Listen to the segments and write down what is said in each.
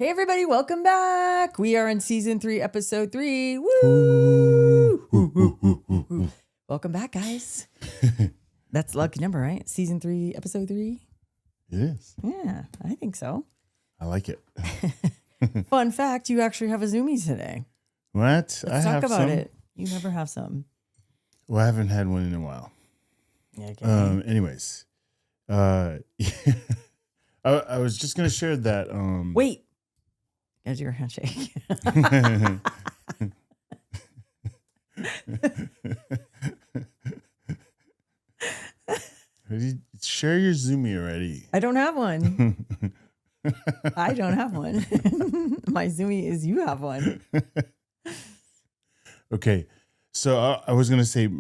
Hey everybody, welcome back. We are in season 3, episode 3. Woo! Welcome back, guys. That's the lucky number, right? Season 3, episode 3. It is. Yeah, I think so. I like it. Fun fact, you actually have a Zoomie today. What? Let's talk about it. You never have some. Well, I haven't had one in a while. Yeah, okay. Anyways, I was just gonna share that. Wait. As your handshake. Share your Zoomie already. I don't have one. I don't have one. My Zoomie is you have one. Okay, so I was gonna say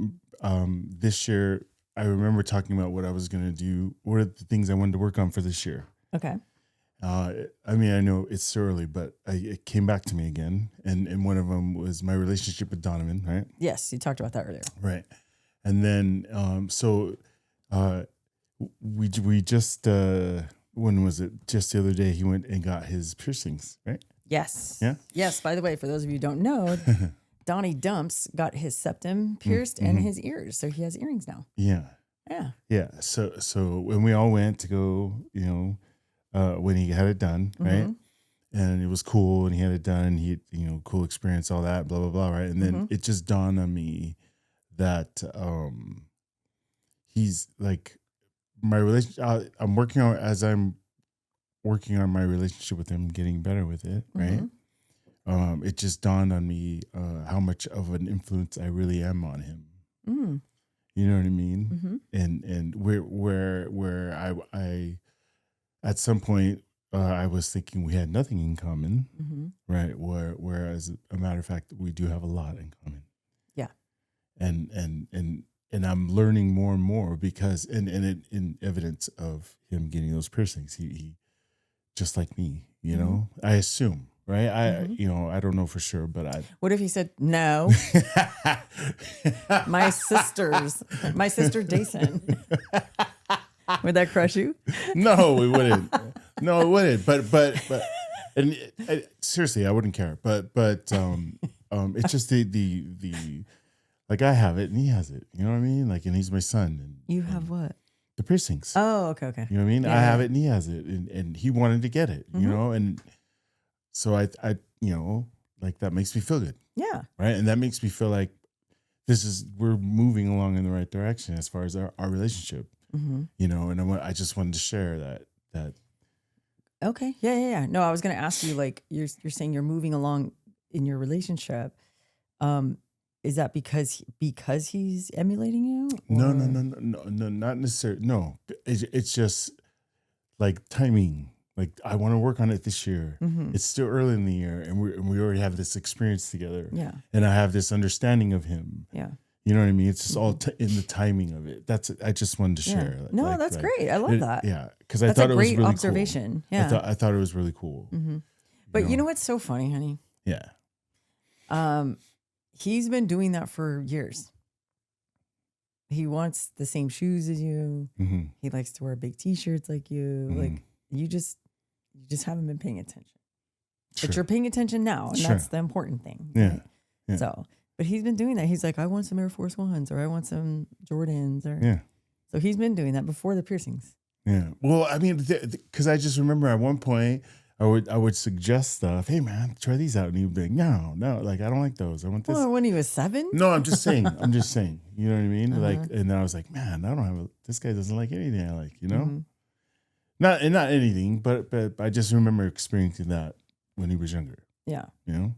this year. I remember talking about what I was gonna do. What are the things I wanted to work on for this year? Okay. I mean, I know it's early, but it came back to me again, and one of them was my relationship with Donovan, right? Yes, you talked about that earlier. Right, and then we just when was it? Just the other day, he went and got his piercings, right? Yes. Yeah. Yes. By the way, for those of you who don't know, Donnie Dumps got his septum pierced and his ears, so he has earrings now. Yeah. Yeah. Yeah. So when we all went to go, when he had it done, right? And it was cool, and he had it done. He, cool experience, all that, blah blah blah, right? And then it just dawned on me that he's like my relationship. I'm working on my relationship with him, getting better with it, right? It just dawned on me how much of an influence I really am on him. You know what I mean? And where I at some point I was thinking we had nothing in common, right? Whereas a matter of fact, we do have a lot in common. Yeah. And I'm learning more and more because in evidence of him getting those piercings, he just like me, I assume, right? I don't know for sure, but What if he said no? My sister Jason. Would that crush you? No, it wouldn't. No, it wouldn't. But seriously, I wouldn't care. But it's just the like I have it and he has it. You know what I mean? Like, and he's my son. And You have what? The piercings. Oh, okay. You know what I mean? Yeah, I have it and he has it, and he wanted to get it. And so I like that makes me feel good. Yeah. Right, and that makes me feel like we're moving along in the right direction as far as our relationship. And I just wanted to share that. Okay. Yeah. No, I was going to ask you, like, you're saying you're moving along in your relationship. Is that because he's emulating you? Or? No, not necessarily. No, it's just like timing. Like, I want to work on it this year. It's still early in the year, and we already have this experience together. Yeah. And I have this understanding of him. Yeah. You know what I mean? It's just all in the timing of it. I just wanted to share. Yeah. No, that's great. I love that. Yeah, because I thought it was really observation. Cool. Yeah, I thought it was really cool. But you know what's so funny, honey? Yeah. He's been doing that for years. He wants the same shoes as you. He likes to wear big T-shirts like you. Like you just haven't been paying attention. Sure. But you're paying attention now, and that's the important thing. Yeah. Right? Yeah. So. But he's been doing that. He's like, I want some Air Force Ones, or I want some Jordans, or So he's been doing that before the piercings. Yeah. Well, I mean, because I just remember at one point I would suggest stuff. Hey, man, try these out, and he'd be like, no, like I don't like those. I want this. Well, when he was 7. No, I'm just saying. You know what I mean? Like, and then I was like, man, I don't have this guy doesn't like anything I like. Not anything, but I just remember experiencing that when he was younger. Yeah. Yeah.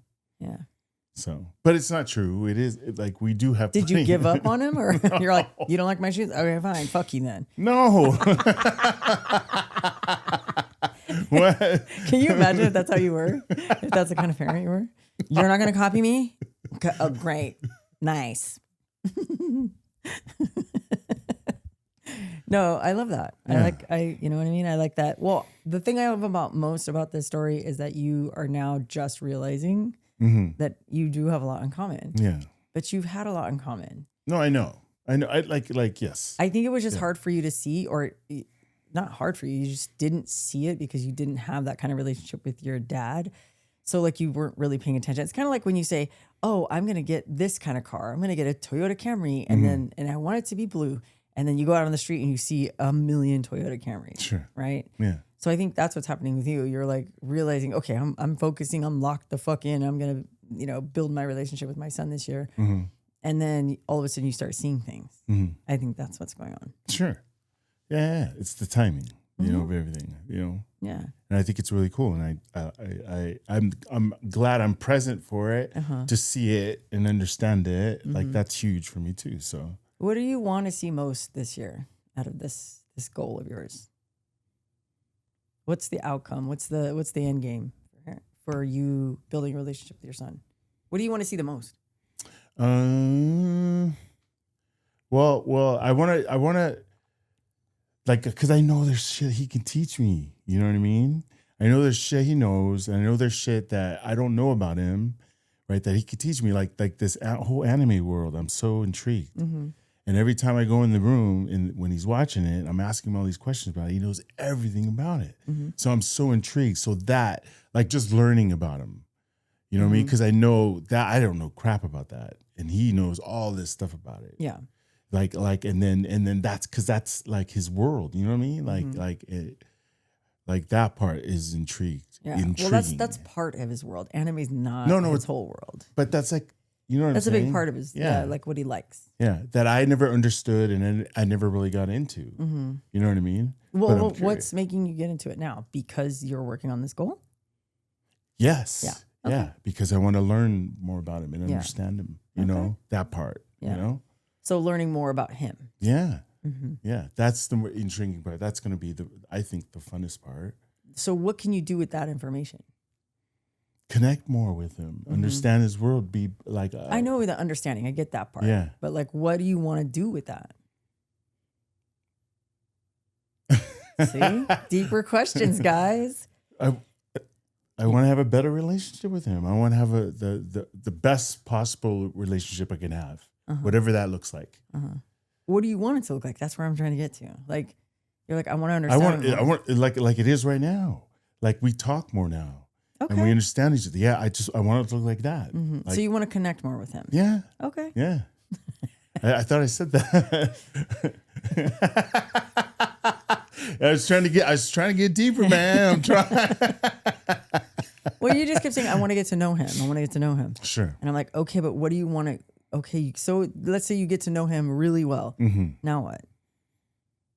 So, but it's not true. It is like we do have. Did you give up on him, or you're like, you don't like my shoes? Okay, fine, fuck you then. No. What? Can you imagine if that's how you were? If that's the kind of parent you were? You're not going to copy me? Okay, oh, great, nice. No, I love that. Yeah. You know what I mean? I like that. Well, the thing I love most about this story is that you are now just realizing that you do have a lot in common. Yeah. But you've had a lot in common. No, I know. I like, yes. I think it was just hard for you to see, or not hard for you. You just didn't see it because you didn't have that kind of relationship with your dad. So like you weren't really paying attention. It's kind of like when you say, oh, I'm going to get this kind of car. I'm going to get a Toyota Camry and I want it to be blue. And then you go out on the street and you see a million Toyota Camrys. Sure. Right? Yeah. So I think that's what's happening with you. You're like realizing, okay, I'm focusing, I'm locked the fuck in. I'm going to, build my relationship with my son this year. And then all of a sudden you start seeing things. I think that's what's going on. Sure. Yeah. It's the timing, of everything, Yeah. And I think it's really cool. And I'm glad I'm present for it to see it and understand it. Like that's huge for me too. So what do you want to see most this year out of this goal of yours? What's the outcome? What's the end game for you building a relationship with your son? What do you want to see the most? Well, I want to, like, because I know there's shit he can teach me. You know what I mean? I know there's shit he knows, and I know there's shit that I don't know about him, right? That he could teach me, like this whole anime world. I'm so intrigued. And every time I go in the room and when he's watching it, I'm asking him all these questions about it. He knows everything about it. So I'm so intrigued. So that, like, just learning about him, you know what I mean? Because I know that I don't know crap about that. And he knows all this stuff about it. Yeah. Like, and then that's because that's like his world. You know what I mean? Like that part is intrigued. Yeah. Intriguing. Well, that's part of his world. Anime's not his whole world. But that's like, you know what that's I'm saying? That's a big part of his, like what he likes. Yeah, that I never understood and I never really got into. You know what I mean? Well, what's making you get into it now? Because you're working on this goal? Yes. Yeah. Okay. Yeah, because I want to learn more about him and understand him, you know, that part, you know? So learning more about him. Yeah. Yeah, that's the more intriguing part. That's going to be, I think, the funnest part. So what can you do with that information? Connect more with him, understand his world, be like... I know the understanding, I get that part. Yeah. But like, what do you want to do with that? See? Deeper questions, guys. I want to have a better relationship with him. I want to have the best possible relationship I can have, whatever that looks like. What do you want it to look like? That's where I'm trying to get to. Like, you're like, I want to understand. I want like it is right now. Like we talk more now. Okay. And we understand each other. Yeah, I want it to look like that. Like, so you want to connect more with him? Yeah. Okay. Yeah. I thought I said that. I was trying to get deeper, man. I'm trying. Well, you just kept saying, I want to get to know him. I want to get to know him. Sure. And I'm like, okay, but what do you want to? Okay, so let's say you get to know him really well. Now what?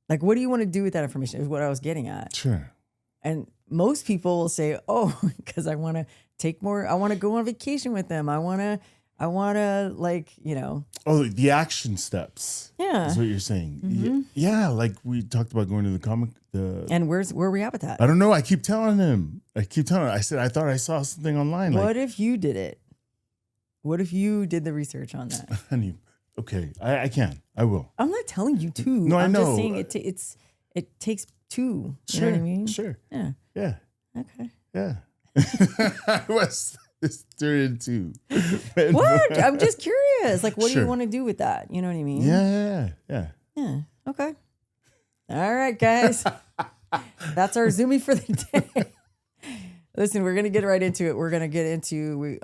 Like, what do you want to do with that information? Is what I was getting at. Sure. And most people will say, oh, because I want to take more, I want to go on vacation with them. I want to like, Oh, the action steps. Yeah. Is what you're saying. Yeah, like we talked about going to the comic. And where are we at with that? I don't know. I keep telling him. I said, I thought I saw something online. What if you did it? What if you did the research on that? Honey, okay, I can. I will. I'm not telling you to. No, I know. I'm just saying it takes two. You know what I mean? Sure. Yeah. Yeah. Okay. Yeah. I was turned into. What? I'm just curious. Like, what do Sure. you want to do with that? You know what I mean? Yeah. Yeah. Okay. All right, guys. That's our Zoomie for the day. Listen, we're gonna get right into it. We're gonna get into.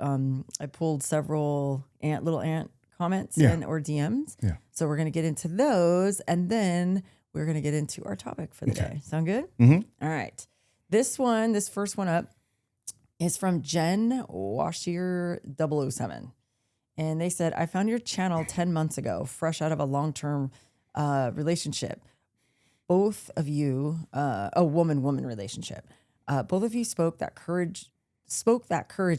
I pulled several little ant comments or DMs. Yeah. So we're gonna get into those, and then we're gonna get into our topic for the day. Sound good? All right. This first one up, is from Jen Washier 007. And they said, I found your channel 10 months ago, fresh out of a long-term relationship. Both of you, a woman-woman relationship. Both of you spoke that courage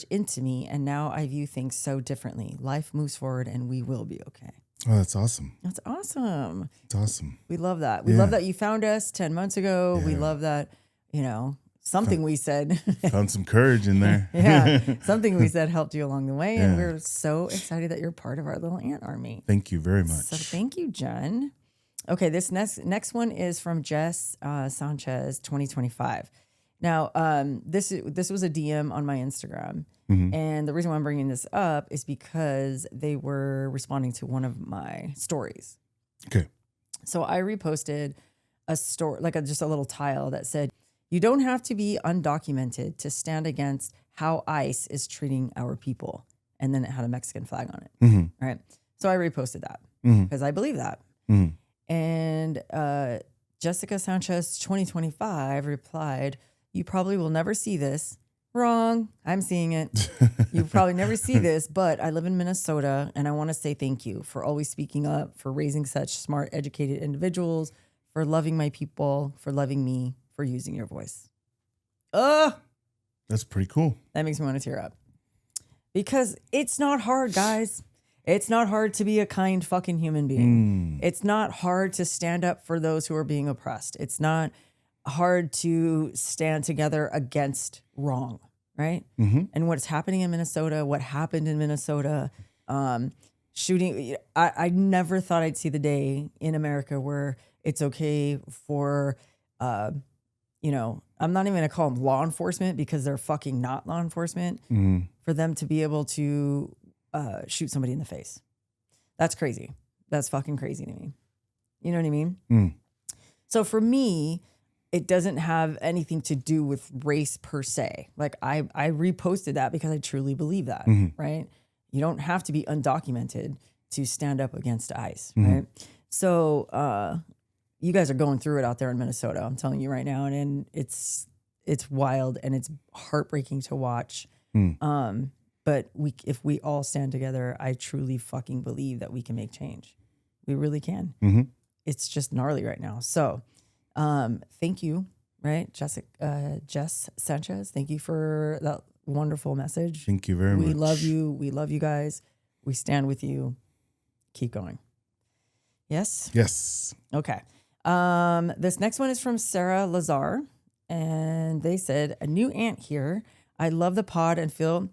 into me, and now I view things so differently. Life moves forward, and we will be okay. Oh, that's awesome. That's awesome. It's awesome. We love that. We love that you found us 10 months ago. Yeah. We love that, something we said. Found some courage in there. Yeah, something we said helped you along the way, and we're so excited that you're part of our little ant army. Thank you very much. So thank you, Jen. Okay, this next one is from Jess Sanchez, 2025. Now, this was a DM on my Instagram, and the reason why I'm bringing this up is because they were responding to one of my stories. Okay. So I reposted a store, like just a little tile that said, "You don't have to be undocumented to stand against how ICE is treating our people." And then it had a Mexican flag on it. Mm-hmm. Right. So I reposted that Mm-hmm. because I believe that. Mm-hmm. And Jessica Sanchez 2025 replied, "You probably will never see this." Wrong. I'm seeing it. You probably never see this, but I live in Minnesota and I want to say thank you for always speaking up, for raising such smart, educated individuals, for loving my people, for loving me, for using your voice. That's pretty cool. That makes me want to tear up. Because it's not hard, guys. It's not hard to be a kind fucking human being. It's not hard to stand up for those who are being oppressed. It's not hard to stand together against wrong, right? Mm-hmm. And what's happening in Minnesota, what happened in Minnesota, shooting. I never thought I'd see the day in America where it's okay for, I'm not even going to call them law enforcement because they're fucking not law enforcement, for them to be able to shoot somebody in the face. That's crazy. That's fucking crazy to me. You know what I mean? So for me, it doesn't have anything to do with race per se. Like I reposted that because I truly believe that, right? You don't have to be undocumented to stand up against ICE, right? So you guys are going through it out there in Minnesota. I'm telling you right now, and it's wild and it's heartbreaking to watch. But if we all stand together, I truly fucking believe that we can make change. We really can. It's just gnarly right now. So thank you, right? Jess Sanchez, thank you for that wonderful message. Thank you very much. We love you. We love you guys. We stand with you. Keep going. Yes? Yes. Okay. This next one is from Sarah Lazar, and they said, "A new aunt here. I love the pod and feel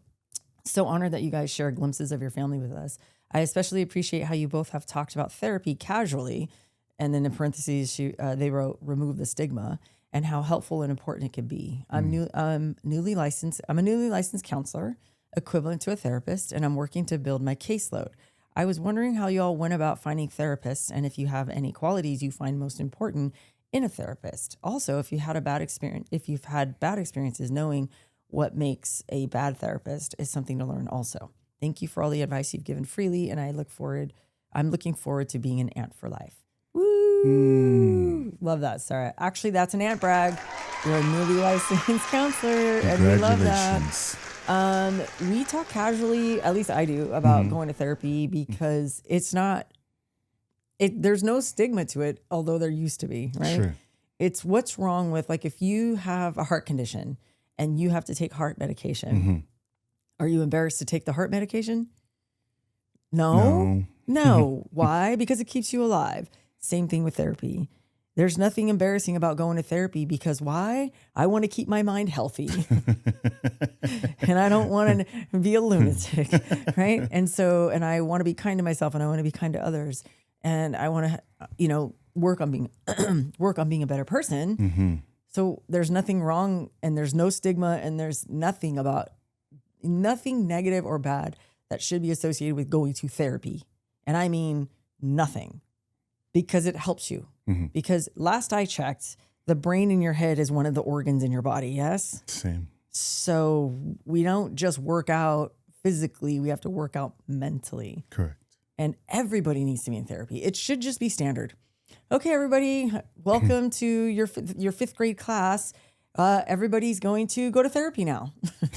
so honored that you guys share glimpses of your family with us. I especially appreciate how you both have talked about therapy casually," and then in parentheses, they wrote, "remove the stigma," and how helpful and important it can be. I'm a newly licensed counselor, equivalent to a therapist, and I'm working to build my caseload. I was wondering how you all went about finding therapists and if you have any qualities you find most important in a therapist. Also, if you've had bad experiences, knowing what makes a bad therapist is something to learn also. Thank you for all the advice you've given freely, and I'm looking forward to being an aunt for life. Woo! Love that, Sarah. Actually, that's an aunt brag. You're a newly licensed counselor, and we love that. We talk casually, at least I do, about going to therapy because there's no stigma to it, although there used to be, right? Sure. It's what's wrong with, like, if you have a heart condition and you have to take heart medication, are you embarrassed to take the heart medication? No. Why? Because it keeps you alive. Same thing with therapy. There's nothing embarrassing about going to therapy because why? I want to keep my mind healthy and I don't want to be a lunatic, right? And I want to be kind to myself and I want to be kind to others. And I want to, work on being a better person. So there's nothing wrong and there's no stigma and there's nothing negative or bad that should be associated with going to therapy. And I mean nothing, because it helps you. Because last I checked, the brain in your head is one of the organs in your body. Yes. Same. So we don't just work out physically. We have to work out mentally. Correct. And everybody needs to be in therapy. It should just be standard. Okay, everybody, welcome to your fifth grade class. Everybody's going to go to therapy now,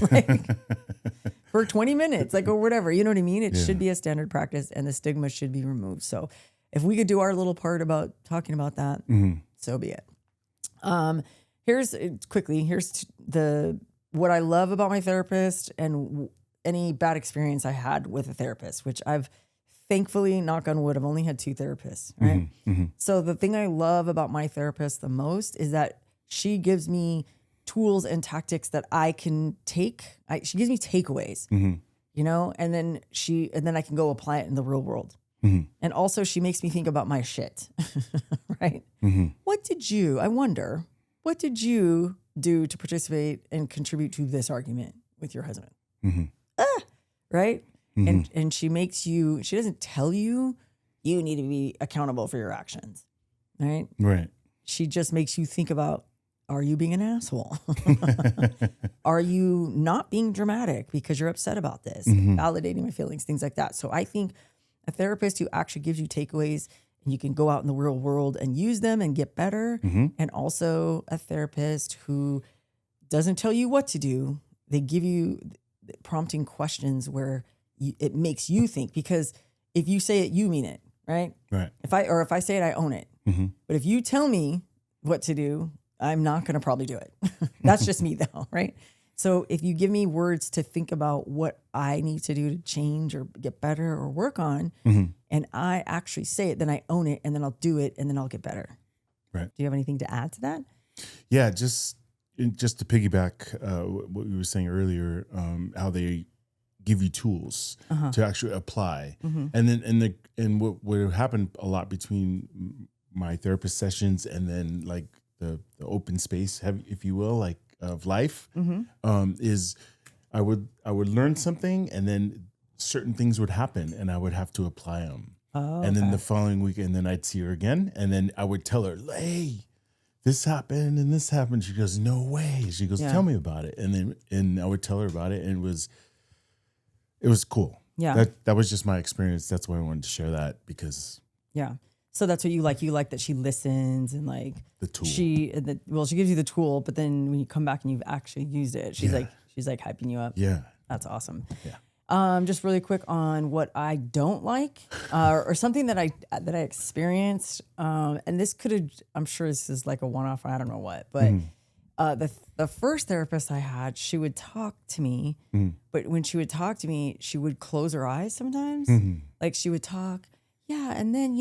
right? For 20 minutes, or whatever. You know what I mean? It should be a standard practice, and the stigma should be removed. So if we could do our little part about talking about that, so be it. Here's what I love about my therapist and any bad experience I had with a therapist, which I've thankfully, knock on wood, I've only had 2 therapists, right? So the thing I love about my therapist the most is that she gives me tools and tactics that I can take. She gives me takeaways, and then I can go apply it in the real world. And also she makes me think about my shit, right? What did you do to participate and contribute to this argument with your husband? Right? And she doesn't tell you, you need to be accountable for your actions, right? Right. she just makes you think about, are you being an asshole? Are you not being dramatic because you're upset about this? Validating my feelings, things like that. So I think a therapist who actually gives you takeaways and you can go out in the real world and use them and get better. And also a therapist who doesn't tell you what to do. They give you prompting questions where it makes you think, because if you say it, you mean it, right? Right. If I say it, I own it. But if you tell me what to do, I'm not going to probably do it. That's just me though, right? So if you give me words to think about what I need to do to change or get better or work on, and I actually say it, then I own it, and then I'll do it, and then I'll get better. Right. Do you have anything to add to that? Yeah, just to piggyback what we were saying earlier, how they give you tools to actually apply, and then what would happen a lot between my therapist sessions and then like the open space, if you will, like of life, is I would learn something, and then certain things would happen, and I would have to apply them. And then the following week, and then I'd see her again, and then I would tell her, hey, this happened and this happened. She goes, no way. She goes, tell me about it. And I would tell her about it, and it was cool. Yeah. That was just my experience. That's why I wanted to share that, because so that's what you like. You like that she listens, and like the tool. She gives you the tool, but then when you come back and you've actually used it, she's like hyping you up. Yeah. That's awesome. Yeah. Just really quick on what I don't like, or something that I experienced. And this I'm sure this is like a one-off, I don't know what, but the first therapist I had, she would talk to me, but when she would talk to me, she would close her eyes sometimes. Like she would talk, and then,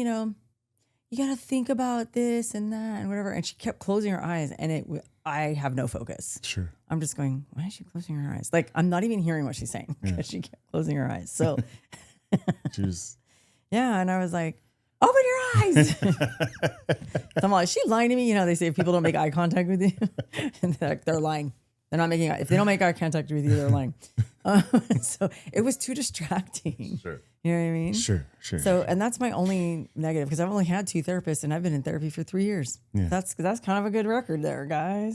you got to think about this and that and whatever. And she kept closing her eyes, and I have no focus. Sure. I'm just going, why is she closing her eyes? Like, I'm not even hearing what she's saying because she kept closing her eyes. So, she was. And I was like, open your eyes. So I'm like, is she lying to me? They say if people don't make eye contact with you, and they're lying. They're not making. If they don't make eye contact with you, they're lying. So it was too distracting. Sure. You know what I mean? Sure. So, and that's my only negative, because I've only had 2 therapists, and I've been in therapy for 3 years. Yeah. That's kind of a good record there, guys.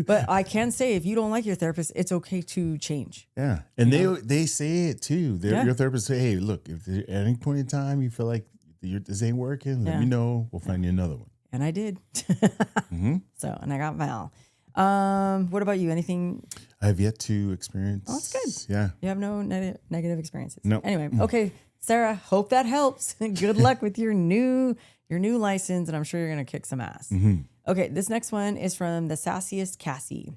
But I can say, if you don't like your therapist, it's okay to change. Yeah. And they say it too. Your therapist say, hey, look, if at any point in time you feel like this ain't working, let me know. We'll find you another one. And I did. So, and I got Val. What about you? Anything? I have yet to experience. Oh, that's good. Yeah. You have no negative experiences. No. Anyway, okay, Sarah, hope that helps. Good luck with your new license, and I'm sure you're going to kick some ass. Okay, this next one is from the Sassiest Cassie.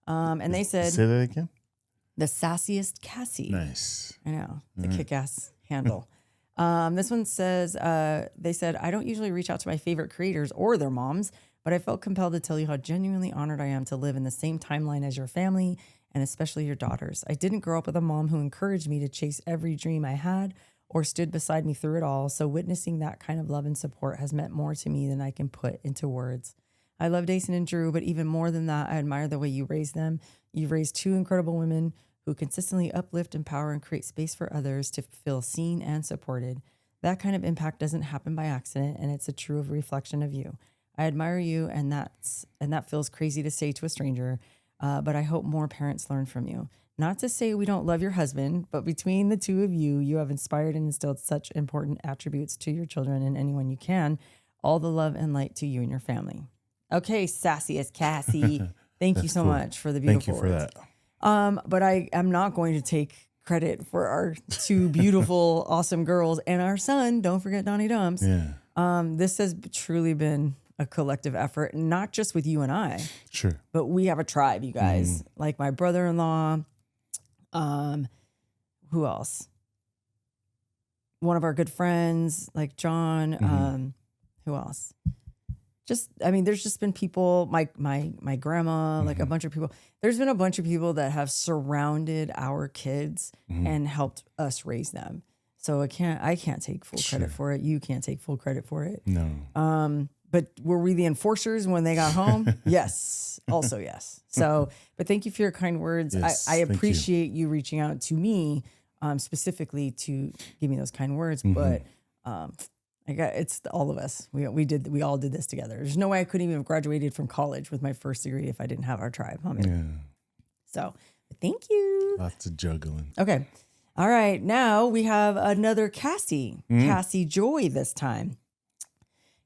And they said... Say that again? The Sassiest Cassie. Nice. I know. The kick-ass handle. This one says, they said, I don't usually reach out to my favorite creators or their moms, but I felt compelled to tell you how genuinely honored I am to live in the same timeline as your family, and especially your daughters. I didn't grow up with a mom who encouraged me to chase every dream I had or stood beside me through it all, so witnessing that kind of love and support has meant more to me than I can put into words. I love Dason and Drew, but even more than that, I admire the way you raised them. You've raised 2 incredible women who consistently uplift, empower, and create space for others to feel seen and supported. That kind of impact doesn't happen by accident, and it's a true reflection of you. I admire you, and that feels crazy to say to a stranger, but I hope more parents learn from you. Not to say we don't love your husband, but between the 2 of you, you have inspired and instilled such important attributes to your children and anyone you can. All the love and light to you and your family. Okay, Sassiest Cassie, thank you so much for the beautiful words. Thank you for that. But I am not going to take credit for our 2 beautiful, awesome girls and our son. Don't forget Donnie Dumps. Yeah. This has truly been a collective effort, not just with you and I. Sure. But we have a tribe, you guys. Like my brother-in-law. Who else? One of our good friends, like John. Who else? There's just been people, my grandma, like a bunch of people. There's been a bunch of people that have surrounded our kids and helped us raise them. So I can't take full credit for it. You can't take full credit for it. No. But were we the enforcers when they got home? Yes. Also, yes. So, but thank you for your kind words. Yes, I appreciate you reaching out to me specifically to give me those kind words. But It's all of us. We all did this together. There's no way I couldn't even have graduated from college with my first degree if I didn't have our tribe. Yeah. So thank you. Lots of juggling. Okay. All right. Now we have another Cassie. Cassie Joy this time.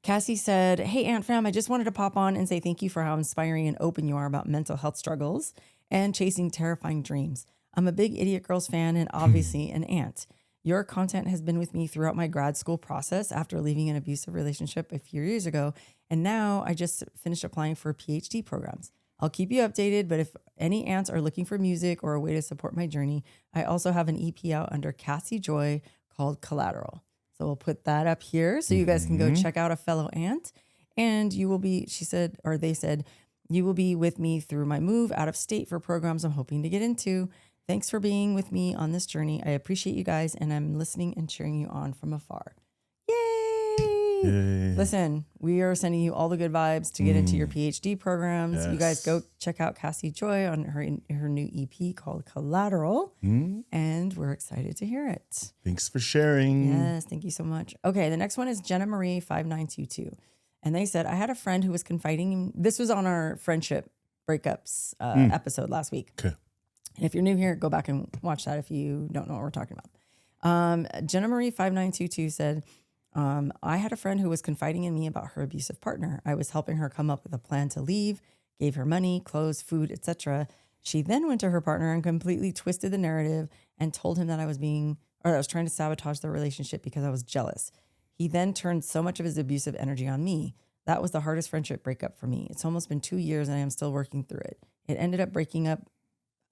Cassie said, "Hey, Aunt Fam, I just wanted to pop on and say thank you for how inspiring and open you are about mental health struggles and chasing terrifying dreams. I'm a big Idiot Girls fan and obviously an aunt. Your content has been with me throughout my grad school process after leaving an abusive relationship a few years ago. And now I just finished applying for PhD programs. I'll keep you updated, but if any aunts are looking for music or a way to support my journey, I also have an EP out under Cassie Joy called Collateral. So we'll put that up here so you guys can go check out a fellow aunt. And you will be, she said, or they said, you will be with me through my move out of state for programs I'm hoping to get into. Thanks for being with me on this journey. I appreciate you guys, and I'm listening and cheering you on from afar. Yay! Yay. Listen, we are sending you all the good vibes to get into your PhD programs. Yes. You guys go check out Cassie Joy on her new EP called Collateral, and we're excited to hear it. Thanks for sharing. Yes, thank you so much. Okay, the next one is Jenna Marie 5922, and they said, I had a friend who was confiding. This was on our friendship breakups episode last week. Okay. And if you're new here, go back and watch that if you don't know what we're talking about. Jenna Marie 5922 said, I had a friend who was confiding in me about her abusive partner. I was helping her come up with a plan to leave, gave her money, clothes, food, etc. She then went to her partner and completely twisted the narrative and told him that I was trying to sabotage the relationship because I was jealous. He then turned so much of his abusive energy on me. That was the hardest friendship breakup for me. It's almost been 2 years and I am still working through it. It ended up breaking up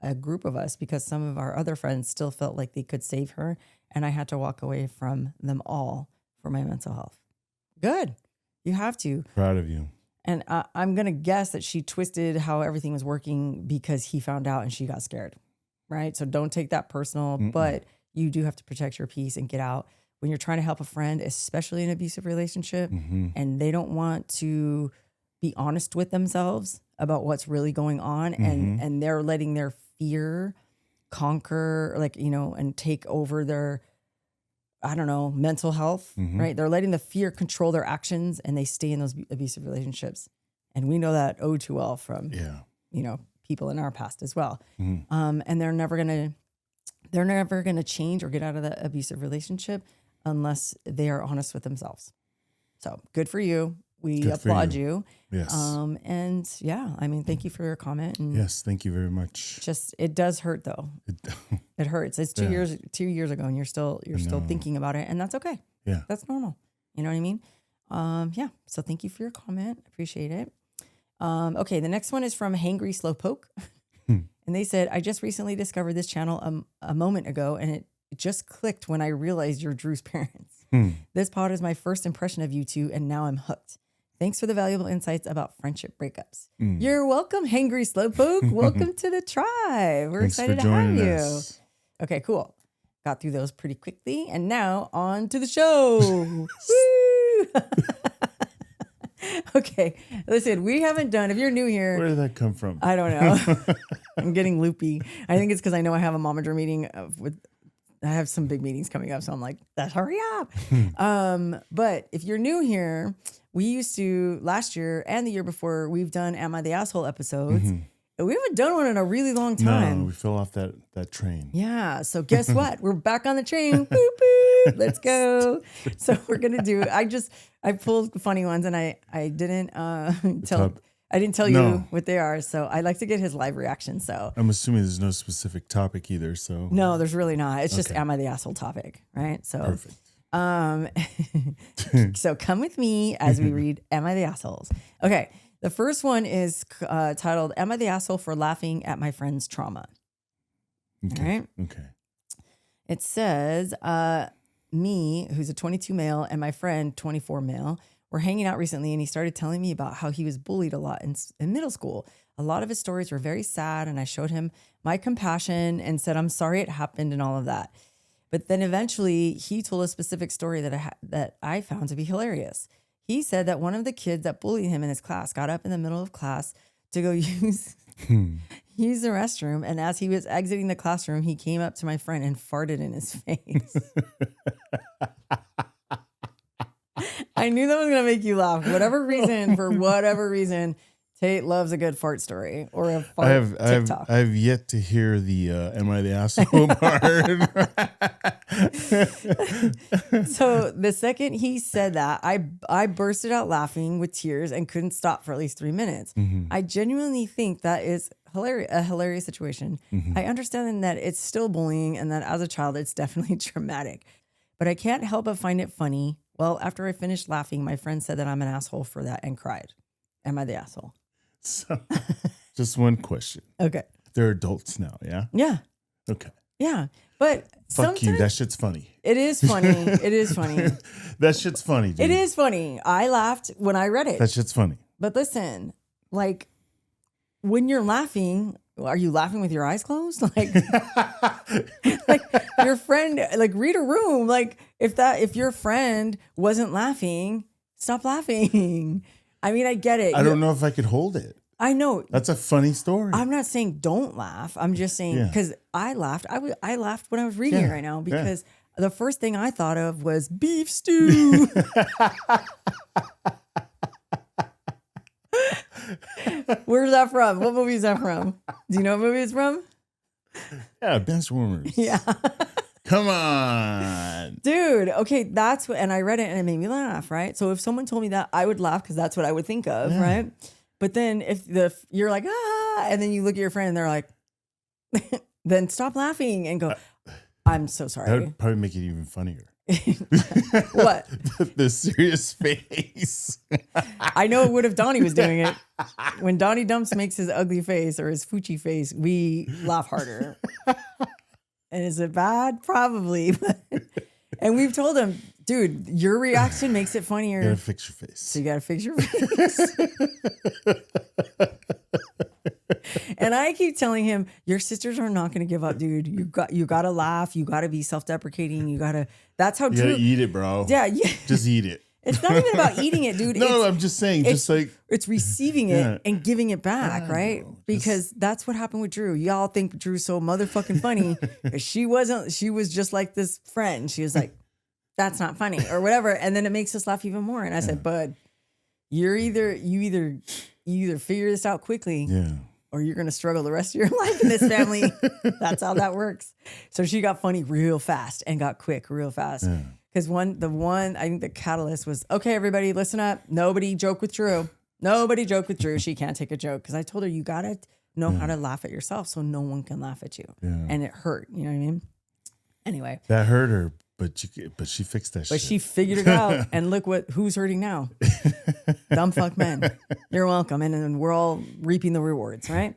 a group of us because some of our other friends still felt like they could save her, and I had to walk away from them all for my mental health. Good. You have to. Proud of you. And I'm going to guess that she twisted how everything was working because he found out and she got scared, right? So don't take that personal, but you do have to protect your peace and get out. When you're trying to help a friend, especially in an abusive relationship, and they don't want to be honest with themselves about what's really going on, and they're letting their fear conquer, and take over their, mental health, right? They're letting the fear control their actions, and they stay in those abusive relationships. And we know that too well from, people in our past as well. And they're never going to change or get out of that abusive relationship unless they are honest with themselves. So good for you. We applaud you. Yes. And yeah, thank you for your comment. And yes, thank you very much. It does hurt though. It hurts. It's 2 years ago, and you're still thinking about it, and that's okay. Yeah, that's normal. You know what I mean? Yeah. So thank you for your comment. Appreciate it. Okay. The next one is from Hangry Slowpoke, and they said, I just recently discovered this channel a moment ago, and it just clicked when I realized you're Drew's parents. This pod is my first impression of you two, and now I'm hooked. Thanks for the valuable insights about friendship breakups. You're welcome, Hangry Slowpoke. Welcome to the tribe. We're excited to have you. Okay, cool. Got through those pretty quickly. And now on to the show. Woo! Okay, listen, we haven't done, if you're new here. Where did that come from? I don't know. I'm getting loopy. I think it's because I know I have a momager meeting I have some big meetings coming up, so I'm like, let's hurry up. But if you're new here, we used to, last year and the year before, we've done Am I the Asshole episodes. And we haven't done one in a really long time. No, we fell off that train. Yeah, so guess what? We're back on the train. Boop, boop. Let's go. So we're going to do, I pulled funny ones, and I didn't tell you what they are, so I like to get his live reaction. So I'm assuming there's no specific topic either. So no, there's really not. It's just Am I the Asshole topic, right? So perfect. So come with me as we read Am I the Assholes? Okay, the first one is titled Am I the Asshole for Laughing at My Friend's Trauma? Okay. All right. Okay. It says, me, who's a 22 male, and my friend, 24 male, were hanging out recently, and he started telling me about how he was bullied a lot in middle school. A lot of his stories were very sad, and I showed him my compassion and said, I'm sorry it happened and all of that. But then eventually he told a specific story that I found to be hilarious. He said that one of the kids that bullied him in his class got up in the middle of class to go use the restroom, and as he was exiting the classroom, he came up to my friend and farted in his face. I knew that was going to make you laugh. For whatever reason, Tate loves a good fart story or a fart TikTok. I've yet to hear the am I the asshole part. So the second he said that, I bursted out laughing with tears and couldn't stop for at least 3 minutes. Mm-hmm. I genuinely think that is a hilarious situation. Mm-hmm. I understand that it's still bullying and that as a child, it's definitely traumatic. But I can't help but find it funny. Well, after I finished laughing, my friend said that I'm an asshole for that and cried. Am I the asshole? So, just one question. Okay. They're adults now, yeah? Yeah. Okay. Yeah. But fuck you. That shit's funny. It is funny. It is funny. That shit's funny, dude. It is funny. I laughed when I read it. That shit's funny. But listen, like when you're laughing, are you laughing with your eyes closed? Like, like your friend, like read a room. Like if your friend wasn't laughing, stop laughing. I mean, I get it. I don't know if I could hold it. I know. That's a funny story. I'm not saying don't laugh. I'm just saying because I laughed. I laughed when I was reading it right now because the first thing I thought of was beef stew. Where's that from? What movie is that from? Do you know what movie it's from? Yeah, Benchwarmers. Yeah. Come on. Dude, okay, that's what, and I read it and it made me laugh, right? So if someone told me that, I would laugh because that's what I would think of, right? But then if you're like, and then you look at your friend and they're like, then stop laughing and go, I'm so sorry. That would probably make it even funnier. What? The serious face. I know it would if Donnie was doing it. When Donnie Dumps makes his ugly face or his Fuchi face, we laugh harder. And is it bad? Probably. And we've told him, dude, your reaction makes it funnier. You gotta fix your face. So you gotta fix your face. And I keep telling him, your sisters are not gonna give up, dude. You gotta laugh. You gotta be self-deprecating. That's how You Drew. gotta eat it, bro. Yeah. Just eat it. It's not even about eating it, dude. No, I'm just saying, it's receiving it and giving it back, right? Because that's what happened with Drew. Y'all think Drew's so motherfucking funny. She wasn't. She was just like this friend. She was like, that's not funny or whatever. And then it makes us laugh even more. And I said, bud, you either figure this out quickly or you're going to struggle the rest of your life in this family. That's how that works. So she got funny real fast and got quick real fast. Yeah. Because I think the catalyst was, okay, everybody, listen up. Nobody joke with Drew. Nobody joke with Drew. She can't take a joke. Because I told her, you got to know how to laugh at yourself so no one can laugh at you. Yeah. And it hurt. You know what I mean? Anyway. That hurt her, but she fixed that shit. But she figured it out. And look who's hurting now. Dumb fuck men. You're welcome. And then we're all reaping the rewards, right?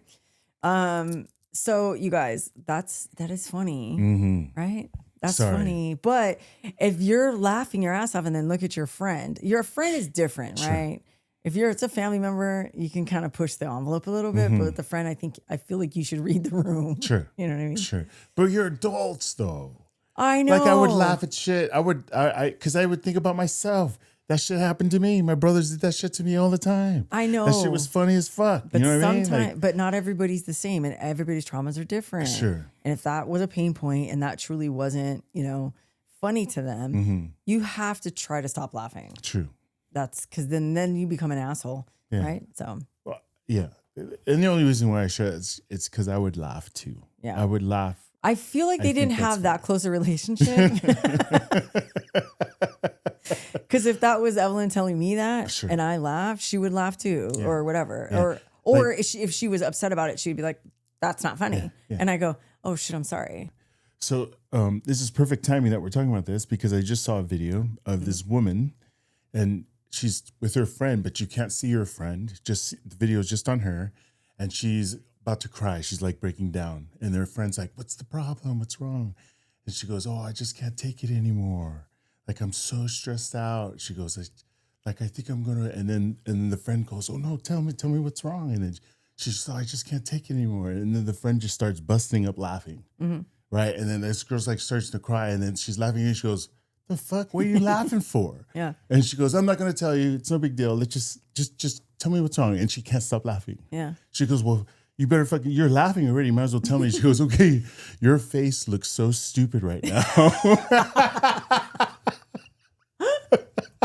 So you guys, that is funny, right? That's funny. But if you're laughing your ass off and then look at your friend is different, right? If it's a family member, you can kind of push the envelope a little bit. But with the friend, I feel like you should read the room. Sure. You know what I mean? Sure. But you're adults though. I know. Like I would laugh at shit. Because I would think about myself. That shit happened to me. My brothers did that shit to me all the time. I know. That shit was funny as fuck. But you know what I mean? Like, but not everybody's the same and everybody's traumas are different. Sure. And if that was a pain point and that truly wasn't, funny to them, you have to try to stop laughing. True. That's because then you become an asshole, right? So. Well, yeah. And the only reason why I share it's because I would laugh too. Yeah. I would laugh. I feel like they didn't have that close a relationship. Because if that was Evelyn telling me that and I laughed, she would laugh too, or whatever. Yeah. Or if she was upset about it, she'd be like, "That's not funny," and I go, "Oh shit, I'm sorry." So this is perfect timing that we're talking about this because I just saw a video of this woman, and she's with her friend, but you can't see her friend. Just the video is just on her, and she's about to cry. She's like breaking down, and their friend's like, "What's the problem? What's wrong?" And she goes, "Oh, I just can't take it anymore. Like I'm so stressed out." She goes, "I think I'm gonna." And then the friend goes, "Oh no, tell me what's wrong." And then she's like, "I just can't take it anymore." And then the friend just starts busting up laughing, right? And then this girl's like starts to cry, and then she's laughing, and she goes, "The fuck? What are you laughing for?" Yeah. And she goes, "I'm not gonna tell you. It's no big deal. Let's just tell me what's wrong." And she can't stop laughing. Yeah. She goes, "Well, you better you're laughing already. You might as well tell me." She goes, "Okay, your face looks so stupid right now."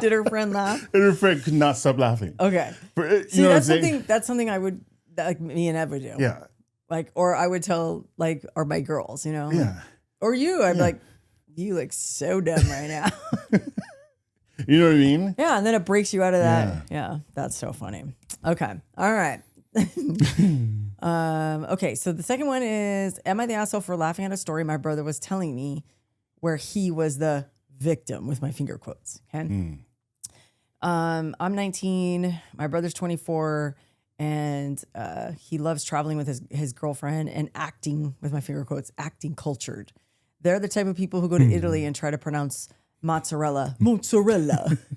Did her friend laugh? And her friend could not stop laughing. Okay. See, that's something I would, like me and Ed would do. Yeah. Like, or I would tell, like, or my girls, you know? Yeah. Or you, I'd be like, you look so dumb right now. You know what I mean? Yeah, and then it breaks you out of that. Yeah, that's so funny. Okay. All right. Okay, so the second one is, am I the asshole for laughing at a story my brother was telling me where he was the victim, with my finger quotes? Okay. I'm 19, my brother's 24, and he loves traveling with his girlfriend and acting, with my finger quotes, acting cultured. They're the type of people who go to Italy and try to pronounce mozzarella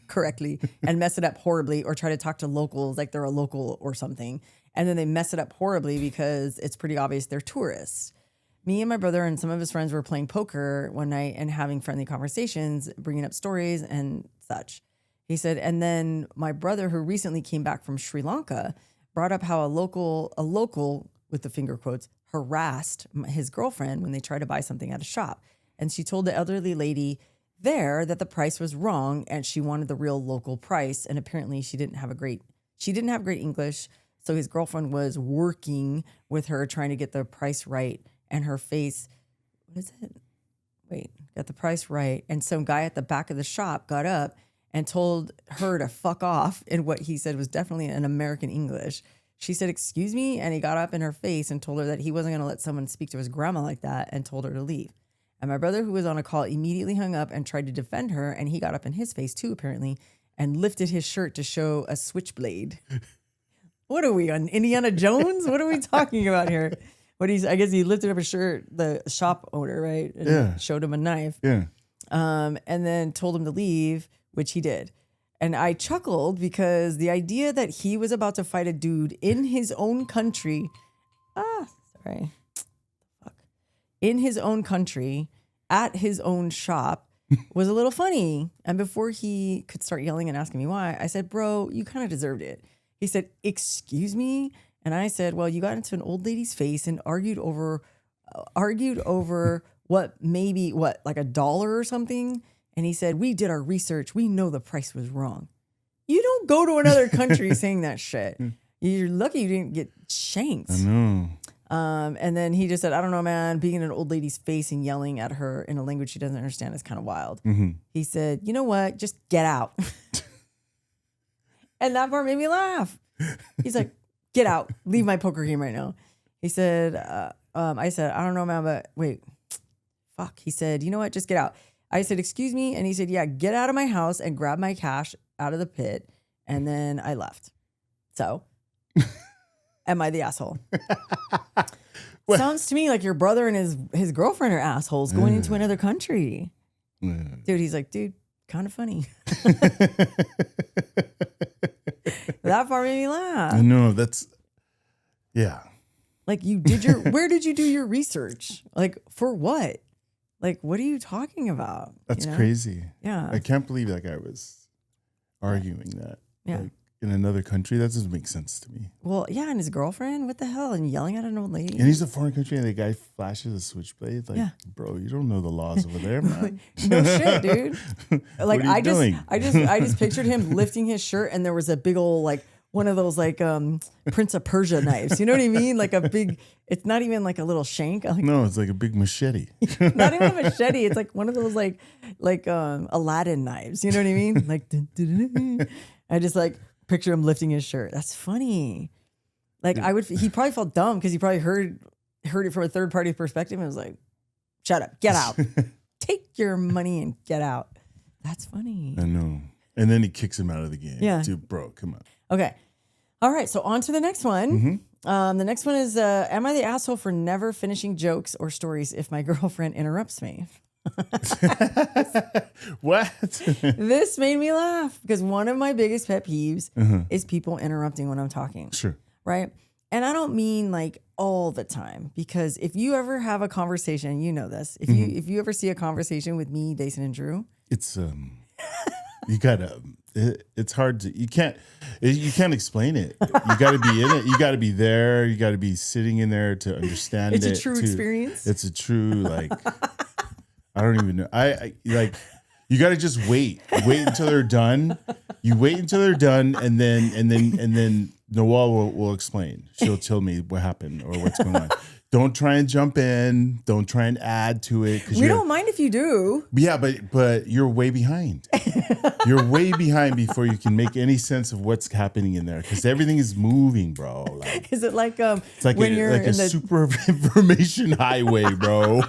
correctly and mess it up horribly, or try to talk to locals like they're a local or something. And then they mess it up horribly because it's pretty obvious they're tourists. Me and my brother and some of his friends were playing poker one night and having friendly conversations, bringing up stories and such. He said, and then my brother, who recently came back from Sri Lanka, brought up how a local, with the finger quotes, harassed his girlfriend when they tried to buy something at a shop. And she told the elderly lady there that the price was wrong and she wanted the real local price. And apparently she didn't have great English. So his girlfriend was working with her, trying to get the price right. And her face, got the price right. And some guy at the back of the shop got up and told her to fuck off in what he said was definitely an American English. She said, excuse me. And he got up in her face and told her that he wasn't going to let someone speak to his grandma like that, and told her to leave. And my brother, who was on a call, immediately hung up and tried to defend her. And he got up in his face too, apparently, and lifted his shirt to show a switchblade. What are we, on Indiana Jones? What are we talking about here? I guess he lifted up his shirt, the shop owner, right? And showed him a knife. Yeah. And then told him to leave, which he did. And I chuckled because the idea that he was about to fight a dude in his own country, in his own country, at his own shop, was a little funny. And before he could start yelling and asking me why, I said, bro, you kind of deserved it. He said, excuse me? And I said, well, you got into an old lady's face and argued over like $1 or something. And he said, we did our research. We know the price was wrong. You don't go to another country saying that shit. You're lucky you didn't get shanked. I know. And then he just said, I don't know, man, being in an old lady's face and yelling at her in a language she doesn't understand is kind of wild. Mm-hmm. He said, you know what? Just get out. And that part made me laugh. He's like, get out. Leave my poker game right now. He said, I said, I don't know, man, but wait. Fuck. He said, you know what? Just get out. I said, excuse me. And he said, yeah, get out of my house and grab my cash out of the pit. And then I left. So, am I the asshole? Sounds to me like your brother and his girlfriend are assholes going into another country. Dude, he's like, dude, kind of funny. That part made me laugh. I know, yeah. Like where did you do your research? Like, for what? Like, what are you talking about? That's crazy. Yeah. I can't believe that guy was arguing that. Yeah. Like, in another country, that doesn't make sense to me. Well, yeah, and his girlfriend, what the hell? And yelling at an old lady. And he's a foreign country and the guy flashes a switchblade. Like, bro, you don't know the laws over there, man. No shit, dude. Like, I just pictured him lifting his shirt and there was a big old, like, one of those, like, Prince of Persia knives. You know what I mean? Like a big, it's not even like a little shank. No, it's like a big machete. Not even a machete. It's like one of those, like Aladdin knives. You know what I mean? Like, I just, like, picture him lifting his shirt. That's funny. Like, he probably felt dumb because he probably heard it from a third party perspective and was like, shut up, get out. Take your money and get out. That's funny. I know. And then he kicks him out of the game. Yeah. Dude, bro, come on. Okay. All right. So on to the next one. Mm-hmm. The next one is, am I the asshole for never finishing jokes or stories if my girlfriend interrupts me? What? This made me laugh because one of my biggest pet peeves is people interrupting when I'm talking. Sure. Right. And I don't mean like all the time, because if you ever have a conversation, you know this, if you ever see a conversation with me, Dason, and Drew, it's you gotta, it's hard to, you can't explain it. You gotta be in it. You gotta be there. You gotta be sitting in there to understand it. It's a true experience. It's a true, like, I don't even know. I like, You got to just wait until they're done. You wait until they're done, and then Noelle will explain. She'll tell me what happened or what's going on. Don't try and jump in. Don't try and add to it. We don't mind if you do. Yeah, but you're way behind. You're way behind before you can make any sense of what's happening in there because everything is moving, bro. Like, is it like it's like when you're like a super information highway, bro?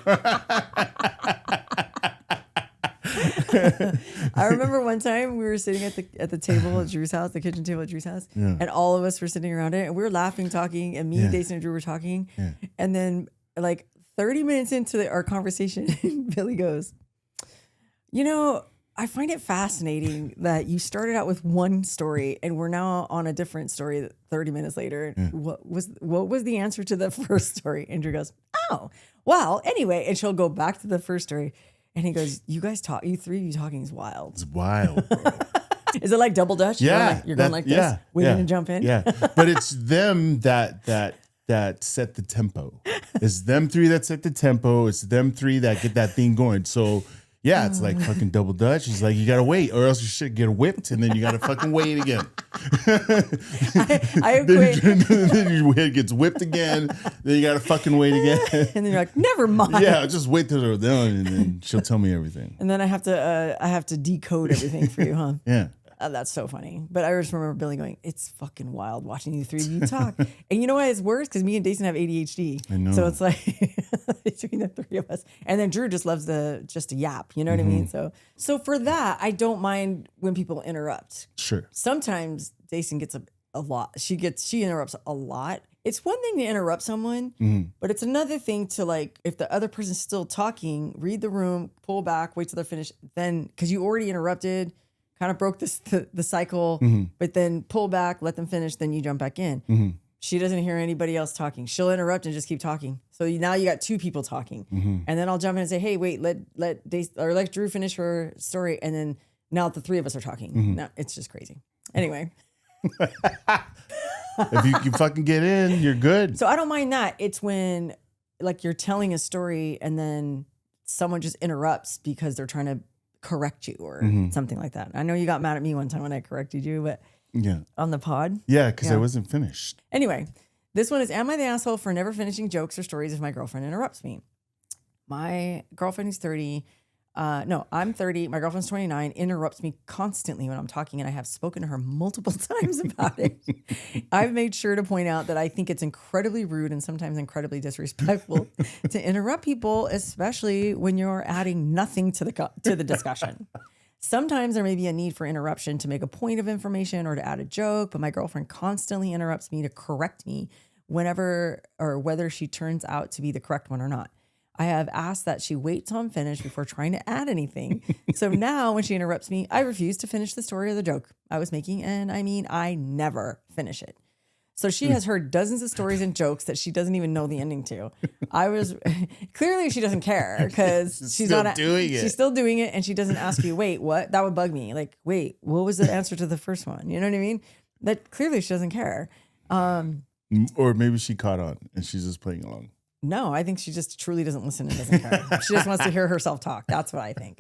I remember one time we were sitting at the table at Drew's house, the kitchen table at Drew's house, and all of us were sitting around it, and we were laughing, talking, and me, Jason, and Drew were talking, and then like 30 minutes into our conversation, Billy goes, "You know, I find it fascinating that you started out with one story, and we're now on a different story 30 minutes later. What was the answer to the first story?" And Drew goes, "Oh, well, anyway," and she'll go back to the first story. And he goes, "You guys talk. You three of you talking is wild. It's wild, bro." Is it like double dutch? Yeah, you're going like this, waiting to jump in. Yeah, but it's them that set the tempo. It's them three that set the tempo. It's them three that get that thing going. So yeah, it's like fucking double dutch. It's like you gotta wait, or else you should get whipped, and then you gotta fucking wait again. I equate. Then your head gets whipped again. Then you gotta fucking wait again. And then you're like, never mind. Yeah, just wait till they're done, and then she'll tell me everything. And then I have to decode everything for you, huh? Yeah. That's so funny. But I just remember Billy going, "It's fucking wild watching you three of you talk." And you know why it's worse? Because me and Jason have ADHD. I know. So it's like between the three of us. And then Drew just loves just to yap. You know what I mean? So for that, I don't mind when people interrupt. Sure. Sometimes Jason gets a lot. She interrupts a lot. It's one thing to interrupt someone, but it's another thing to, like, if the other person's still talking, read the room, pull back, wait till they're finished. Then, because you already interrupted, kind of broke the cycle, but then pull back, let them finish, then you jump back in. She doesn't hear anybody else talking. She'll interrupt and just keep talking. So now you got two people talking. And then I'll jump in and say, "Hey, wait, let Drew finish her story." And then now the three of us are talking. Now it's just crazy. Anyway. If you can fucking get in, you're good. So I don't mind that. It's when, like, you're telling a story and then someone just interrupts because they're trying to correct you or something like that. I know you got mad at me one time when I corrected you, but on the pod. Yeah, because I wasn't finished. Anyway, this one is, am I the asshole for never finishing jokes or stories if my girlfriend interrupts me? My girlfriend is 30. No, I'm 30. My girlfriend's 29, interrupts me constantly when I'm talking, and I have spoken to her multiple times about it. I've made sure to point out that I think it's incredibly rude and sometimes incredibly disrespectful to interrupt people, especially when you're adding nothing to the discussion. Sometimes there may be a need for interruption to make a point of information or to add a joke, but my girlfriend constantly interrupts me to correct me whenever or whether she turns out to be the correct one or not. I have asked that she wait till I'm finished before trying to add anything. So now when she interrupts me, I refuse to finish the story or the joke I was making. And I mean, I never finish it. So she has heard dozens of stories and jokes that she doesn't even know the ending to. Clearly she doesn't care because she's not doing it. She's still doing it. And she doesn't ask you, "Wait, what?" That would bug me. Like, wait, what was the answer to the first one? You know what I mean? That clearly she doesn't care. Or maybe she caught on and she's just playing along. No, I think she just truly doesn't listen and doesn't care. She just wants to hear herself talk. That's what I think.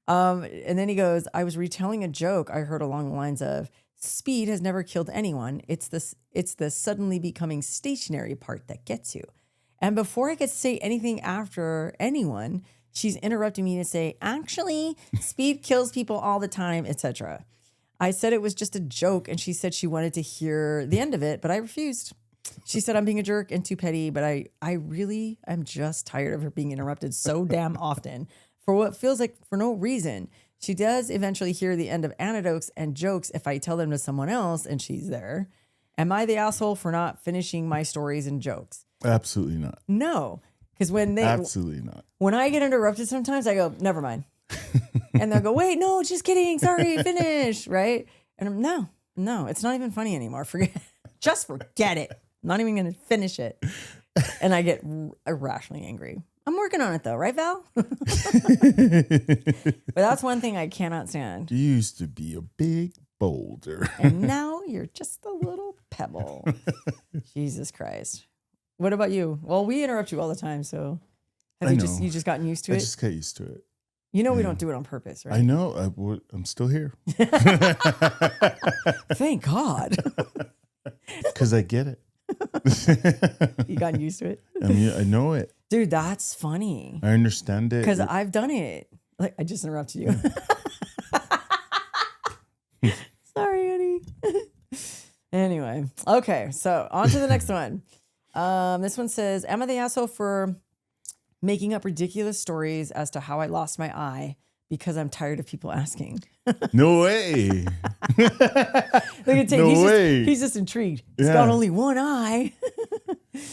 And then he goes, "I was retelling a joke I heard along the lines of, speed has never killed anyone. It's the suddenly becoming stationary part that gets you." And before I could say anything after anyone, she's interrupting me to say, "Actually, speed kills people all the time," etc. I said it was just a joke, and she said she wanted to hear the end of it, but I refused. She said I'm being a jerk and too petty, but I really am just tired of her being interrupted so damn often for what feels like for no reason. She does eventually hear the end of anecdotes and jokes if I tell them to someone else and she's there. Am I the asshole for not finishing my stories and jokes? Absolutely not. No, because absolutely not. When I get interrupted sometimes I go, "Never mind." And they'll go, "Wait, no, just kidding. Sorry, finish." Right? And I'm, no, it's not even funny anymore. Forget it. I'm not even going to finish it. And I get irrationally angry. I'm working on it though, right, Val? But that's one thing I cannot stand. You used to be a big boulder. And now you're just a little pebble. Jesus Christ. What about you? Well, we interrupt you all the time, so have you just gotten used to it? I just got used to it. You know we don't do it on purpose, right? I know. I'm still here. Thank God. Because I get it. You gotten used to it? I mean, I know it. Dude, that's funny. I understand it. Because I've done it. Like, I just interrupted you. Sorry, honey. Anyway. Okay, so on to the next one. This one says, am I the asshole for making up ridiculous stories as to how I lost my eye because I'm tired of people asking? No way. Look at Tate. No way. He's just intrigued. He's got only one eye.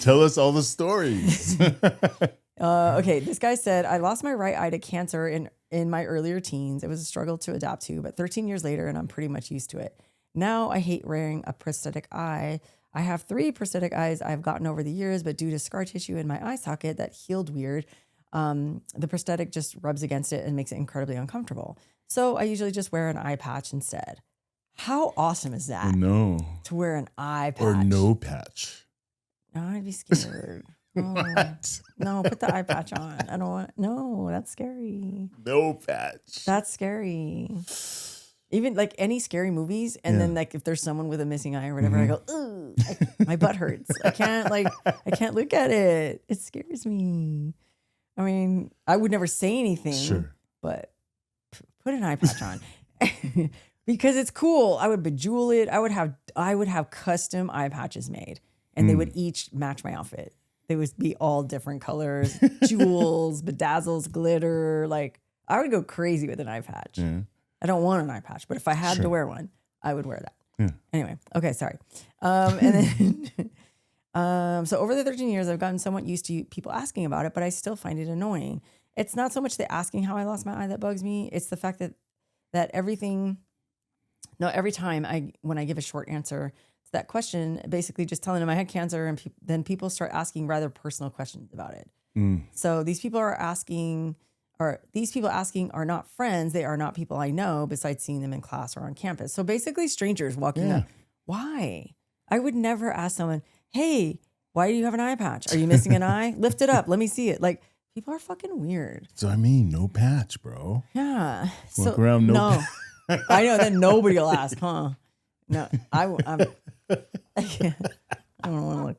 Tell us all the stories. Okay, this guy said, I lost my right eye to cancer in my earlier teens. It was a struggle to adapt to, but 13 years later, and I'm pretty much used to it. Now I hate wearing a prosthetic eye. I have 3 prosthetic eyes I've gotten over the years, but due to scar tissue in my eye socket that healed weird, the prosthetic just rubs against it and makes it incredibly uncomfortable. So I usually just wear an eye patch instead. How awesome is that? No. To wear an eye patch. Or no patch. No, I'd be scared. What? No, put the eye patch on. I don't want. No, that's scary. No patch. That's scary. Even like any scary movies, and then like if there's someone with a missing eye or whatever, I go, ooh, my butt hurts. I can't look at it. It scares me. I mean, I would never say anything, but put an eye patch on because it's cool. I would bejewel it. I would have custom eye patches made, and they would each match my outfit. They would be all different colors, jewels, bedazzles, glitter. Like I would go crazy with an eye patch. Yeah. I don't want an eye patch, but if I had to wear one, I would wear that. Yeah. Anyway, okay, sorry. And then, so over the 13 years, I've gotten somewhat used to people asking about it, but I still find it annoying. It's not so much the asking how I lost my eye that bugs me. It's the fact that every time when I give a short answer to that question, basically just telling them I had cancer, and then people start asking rather personal questions about it. So these people asking are not friends. They are not people I know besides seeing them in class or on campus. So basically strangers walking up. Why? I would never ask someone, hey, why do you have an eye patch? Are you missing an eye? Lift it up. Let me see it. Like, people are fucking weird. So, I mean, no patch, bro. Yeah. Walk around no patch. I know. Then nobody will ask, huh? No, I don't want to look.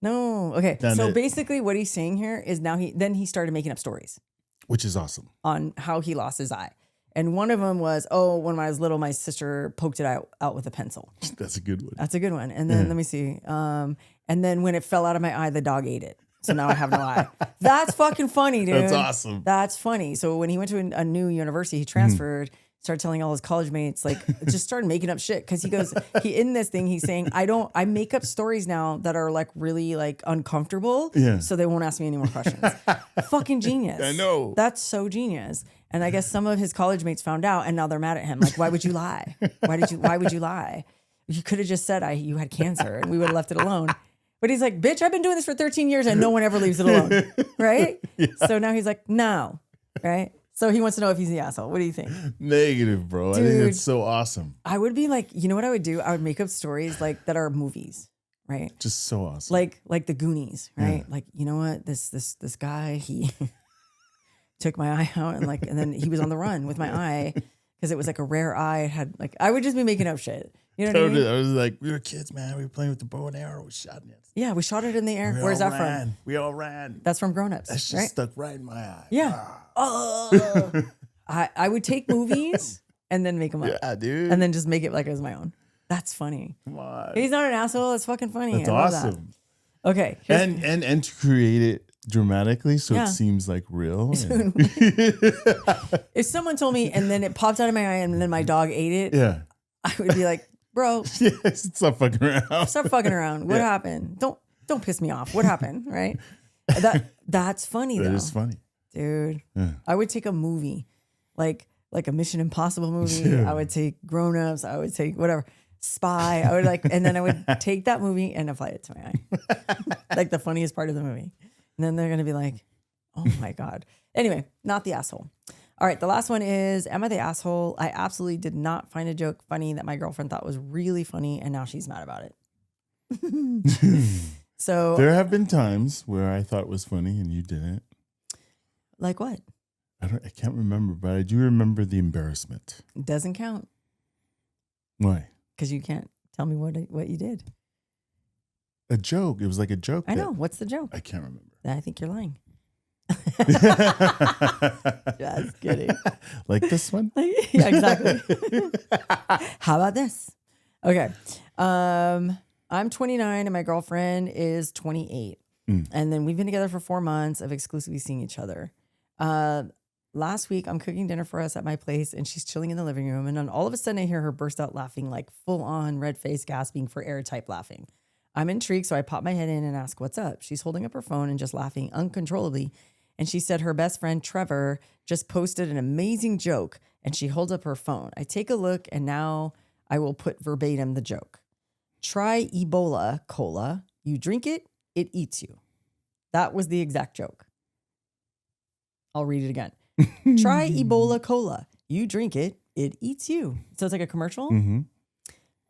No. Okay. So basically what he's saying here is now he started making up stories. Which is awesome. On how he lost his eye. And one of them was, when I was little, my sister poked it out with a pencil. That's a good one. That's a good one. And then let me see. And then when it fell out of my eye, the dog ate it. So now I have no eye. That's fucking funny, dude. That's awesome. That's funny. So when he went to a new university, he transferred, started telling all his college mates, like, just started making up shit. Cause he goes, in this thing, he's saying, I make up stories now that are like really like uncomfortable. Yeah. So they won't ask me any more questions. Fucking genius. I know. That's so genius. And I guess some of his college mates found out, and now they're mad at him. Like, why would you lie? Why would you lie? You could have just said you had cancer and we would have left it alone. But he's like, bitch, I've been doing this for 13 years and no one ever leaves it alone. Right? Yeah. So now he's like, no. Right? So he wants to know if he's the asshole. What do you think? Negative, bro. Dude, I think that's so awesome. I would be like, you know what I would do? I would make up stories like that are movies, right? Just so awesome. Like the Goonies, right? Yeah. Like, you know what? This guy, he took my eye out and then he was on the run with my eye because it was like a rare eye. It had like, I would just be making up shit. You know what I mean? I was like, we were kids, man. We were playing with the bow and arrow. We shot it. Yeah, we shot it in the air. Where's that from? We all ran. That's from Grown Ups. That's just stuck right in my eye. Yeah. I would take movies and then make them up. Yeah, dude. And then just make it like it was my own. That's funny. Come on. He's not an asshole. That's fucking funny. That's awesome. That. Okay. And to create it dramatically so it seems like real. If someone told me and then it popped out of my eye and then my dog ate it, I would be like, bro, stop fucking around. Stop fucking around. What happened? Don't piss me off. What happened? Right? That's funny though. That is funny. Dude. Yeah. I would take a movie, like a Mission Impossible movie. Yeah. I would take Grown Ups. I would take whatever. Spy. I would and then I would take that movie and apply it to my eye. Like the funniest part of the movie. And then they're going to be like, oh my God. Anyway, not the asshole. All right. The last one is, am I the asshole? I absolutely did not find a joke funny that my girlfriend thought was really funny. And now she's mad about it. So there have been times where I thought it was funny and you didn't. Like what? I can't remember, but I do remember the embarrassment. Doesn't count. Why? Because you can't tell me what you did. A joke. It was like a joke. I know. What's the joke? I can't remember. I think you're lying. Just kidding. Like this one? Yeah, exactly. How about this? Okay. I'm 29 and my girlfriend is 28. And then we've been together for 4 months of exclusively seeing each other. Last week, I'm cooking dinner for us at my place and she's chilling in the living room. And then all of a sudden I hear her burst out laughing, like full on red face, gasping for air type laughing. I'm intrigued. So I pop my head in and ask, what's up? She's holding up her phone and just laughing uncontrollably. And she said her best friend, Trevor, just posted an amazing joke and she holds up her phone. I take a look and now I will put verbatim the joke. Try Ebola cola. You drink it, it eats you. That was the exact joke. I'll read it again. Try Ebola cola. You drink it, it eats you. So it's like a commercial. Mm-hmm.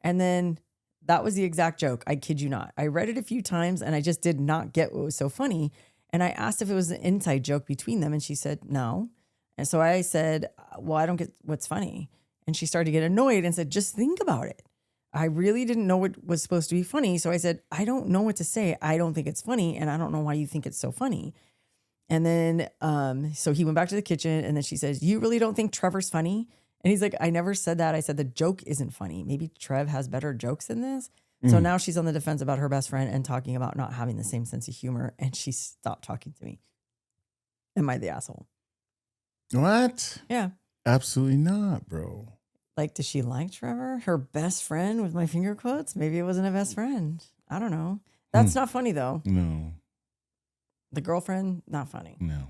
And then that was the exact joke. I kid you not. I read it a few times and I just did not get what was so funny. And I asked if it was an inside joke between them. And she said, no. And so I said, well, I don't get what's funny. And she started to get annoyed and said, just think about it. I really didn't know what was supposed to be funny. So I said, I don't know what to say. I don't think it's funny. And I don't know why you think it's so funny. And then, so he went back to the kitchen and then she says, you really don't think Trevor's funny? And he's like, I never said that. I said, the joke isn't funny. Maybe Trev has better jokes than this. So now she's on the defense about her best friend and talking about not having the same sense of humor. And she stopped talking to me. Am I the asshole? What? Yeah. Absolutely not, bro. Like, does she like Trevor? Her best friend with my finger quotes? Maybe it wasn't a best friend. I don't know. That's not funny though. No. The girlfriend, not funny. No.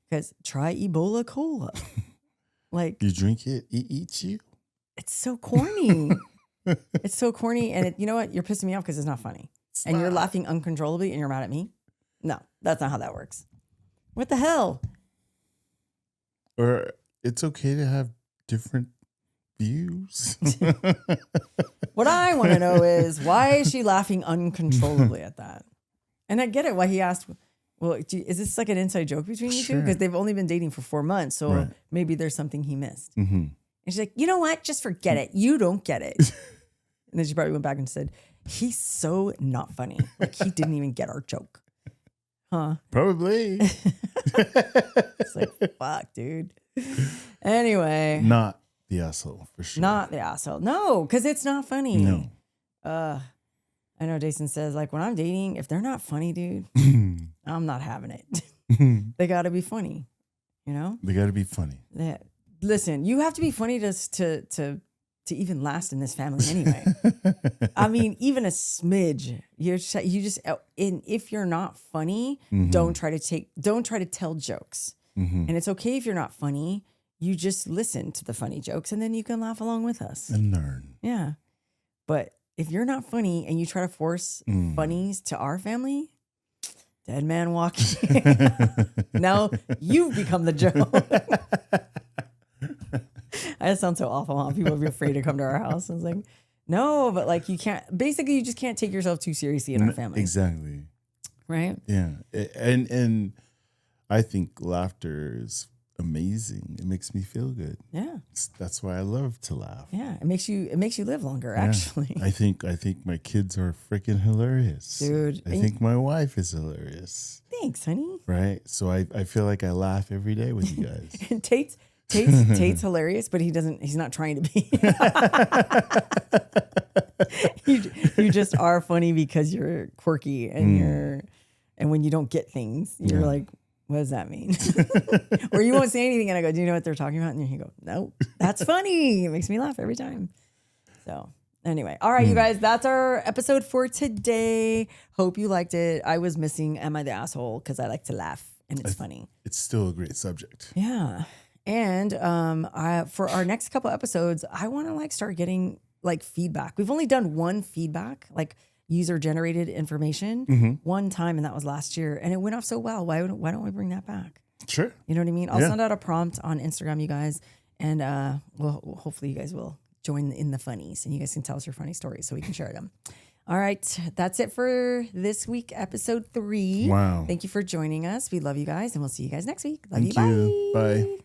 Because try Ebola cola. Like, you drink it, it eats you. It's so corny. It's so corny. And you know what? You're pissing me off because it's not funny. And you're laughing uncontrollably and you're mad at me. No, that's not how that works. What the hell? Or it's okay to have different views. What I want to know is, why is she laughing uncontrollably at that? And I get it. Why he asked, well, is this like an inside joke between you two? Because they've only been dating for 4 months. So maybe there's something he missed. Mm-hmm. And she's like, you know what? Just forget it. You don't get it. And then she probably went back and said, he's so not funny. Like, he didn't even get our joke. Huh? Probably. It's like, fuck, dude. Anyway. Not the asshole, for sure. Not the asshole. No, because it's not funny. No. I know Jason says, like, when I'm dating, if they're not funny, dude, I'm not having it. They got to be funny, you know? They got to be funny. Listen, you have to be funny to even last in this family anyway. I mean, even a smidge. You just, and if you're not funny, don't try to tell jokes. And it's okay if you're not funny. You just listen to the funny jokes and then you can laugh along with us. And learn. Yeah. But if you're not funny and you try to force funnies to our family, dead man walking. Now you've become the joke. That sounds so awful, huh? People would be afraid to come to our house. I was like, no, but like you just can't take yourself too seriously in our family. Exactly. Right? Yeah. And I think laughter is amazing. It makes me feel good. Yeah. That's why I love to laugh. Yeah. It makes you live longer, actually. I think my kids are freaking hilarious. Dude. I think my wife is hilarious. Thanks, honey. Right? So I feel like I laugh every day with you guys. And Tate's hilarious, but he's not trying to be. You just are funny because you're quirky and and when you don't get things, you're like, what does that mean? Or you won't say anything and I go, do you know what they're talking about? And you go, no, that's funny. It makes me laugh every time. So anyway, all right, you guys, that's our episode for today. Hope you liked it. I was missing Am I the Asshole? Because I like to laugh and it's funny. It's still a great subject. Yeah. And for our next couple episodes, I want to like start getting like feedback. We've only done one feedback, like user generated information one time. And that was last year. And it went off so well. Why don't we bring that back? Sure. You know what I mean? I'll send out a prompt on Instagram, you guys. And well, hopefully you guys will join in the funnies and you guys can tell us your funny stories so we can share them. All right. That's it for this week, episode 3. Wow. Thank you for joining us. We love you guys and we'll see you guys next week. Love Thank you. you. Bye.